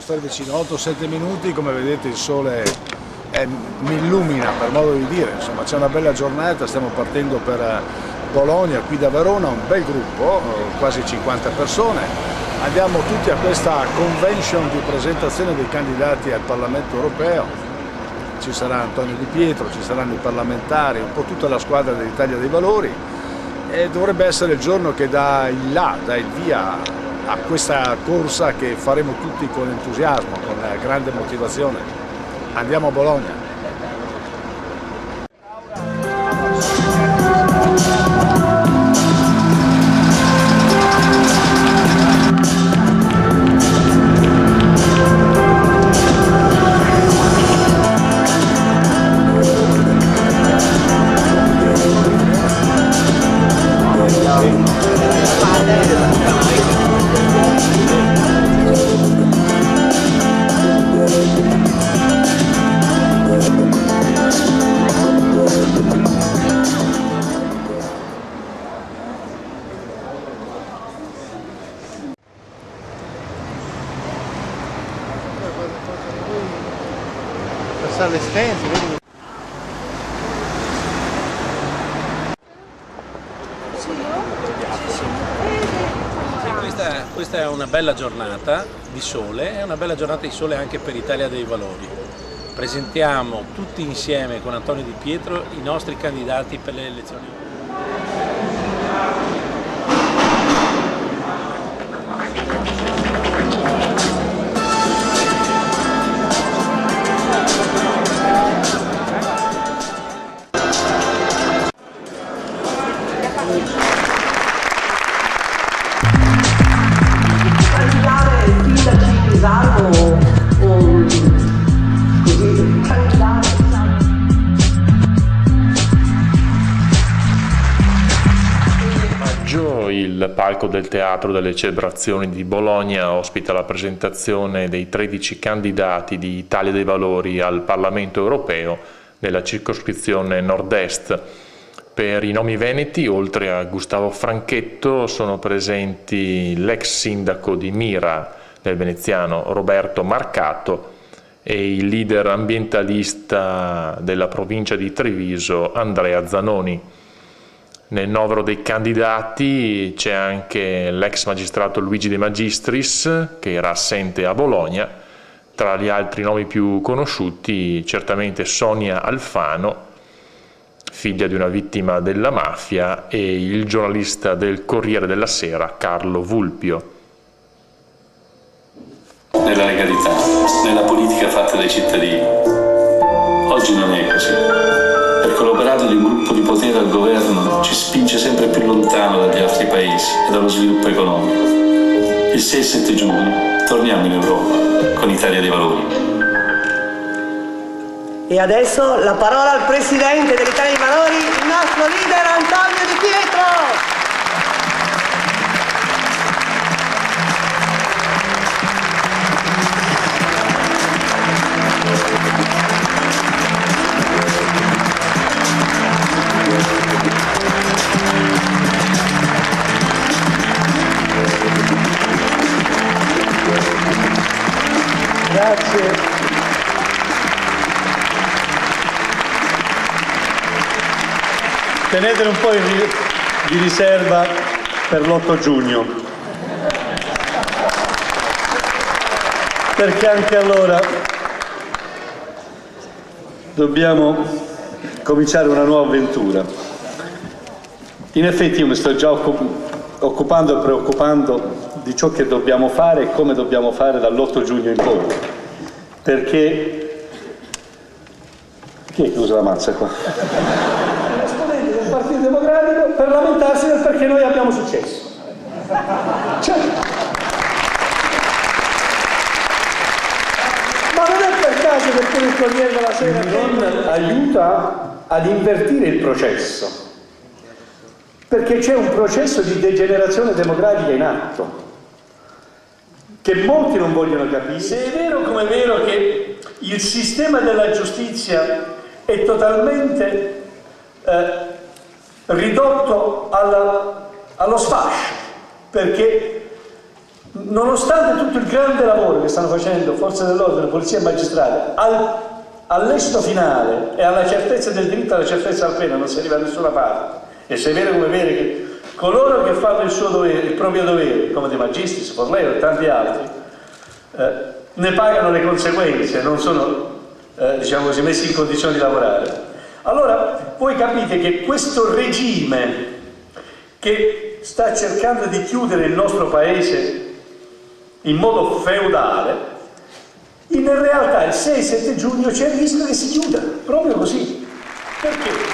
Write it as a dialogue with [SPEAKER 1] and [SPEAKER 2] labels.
[SPEAKER 1] stare vicino, 8-7 minuti, come vedete il sole mi illumina, per modo di dire, insomma c'è una bella giornata, stiamo partendo per Bologna, qui da Verona, un bel gruppo, quasi 50 persone, andiamo tutti a questa convention di presentazione dei candidati al Parlamento europeo, ci sarà Antonio Di Pietro, ci saranno i parlamentari, un po' tutta la squadra dell'Italia dei Valori e dovrebbe essere il giorno che dà il via a questa corsa che faremo tutti con entusiasmo, con grande motivazione. Andiamo a Bologna.
[SPEAKER 2] Le stenze, vedi?
[SPEAKER 3] Questa è una bella giornata di sole, è una bella giornata di sole anche per Italia dei Valori. Presentiamo tutti insieme con Antonio Di Pietro i nostri candidati per le elezioni.
[SPEAKER 4] Il palco del Teatro delle Celebrazioni di Bologna ospita la presentazione dei 13 candidati di Italia dei Valori al Parlamento europeo nella circoscrizione nord-est. Per i nomi veneti, oltre a Gustavo Franchetto, sono presenti l'ex sindaco di Mira del veneziano Roberto Marcato e il leader ambientalista della provincia di Treviso Andrea Zanoni. Nel novero dei candidati c'è anche l'ex magistrato Luigi De Magistris, che era assente a Bologna. Tra gli altri nomi più conosciuti certamente Sonia Alfano, figlia di una vittima della mafia, e il giornalista del Corriere della Sera Carlo Vulpio.
[SPEAKER 5] Nella legalità, nella politica fatta dai cittadini. Oggi non è così. Perché l'operato di un gruppo di potere al governo ci spinge sempre più lontano dagli altri paesi e dallo sviluppo economico. Il 6 e 7 giugno torniamo in Europa con Italia dei Valori.
[SPEAKER 6] E adesso la parola al Presidente dell'Italia dei Valori, il nostro leader Antonio Di Pietro.
[SPEAKER 2] Grazie. Tenetene un po' di riserva per l'8 giugno, perché anche allora dobbiamo cominciare una nuova avventura. In effetti io mi sto già occupando e preoccupando di ciò che dobbiamo fare e come dobbiamo fare dall'8 giugno in poi, perché chi è che usa la mazza qua? L'esponente del Partito Democratico per lamentarsi del perché noi abbiamo successo. Cioè, ma non è per caso perché il Corriere della Sera non aiuta ad invertire il processo, perché c'è un processo di degenerazione democratica in atto che molti non vogliono capire. Se è vero come è vero che il sistema della giustizia è totalmente ridotto allo sfascio, perché nonostante tutto il grande lavoro che stanno facendo forze dell'ordine, polizia e magistrati, all'esito finale e alla certezza del diritto alla certezza della pena non si arriva da nessuna parte. E se è vero come è vero che coloro che fanno il suo dovere, il proprio dovere, come De Magistris, Forleo e tanti altri, ne pagano le conseguenze, non sono diciamo così, messi in condizione di lavorare. Allora voi capite che questo regime che sta cercando di chiudere il nostro paese in modo feudale, in realtà il 6-7 giugno c'è il rischio che si chiuda, proprio così. Perché?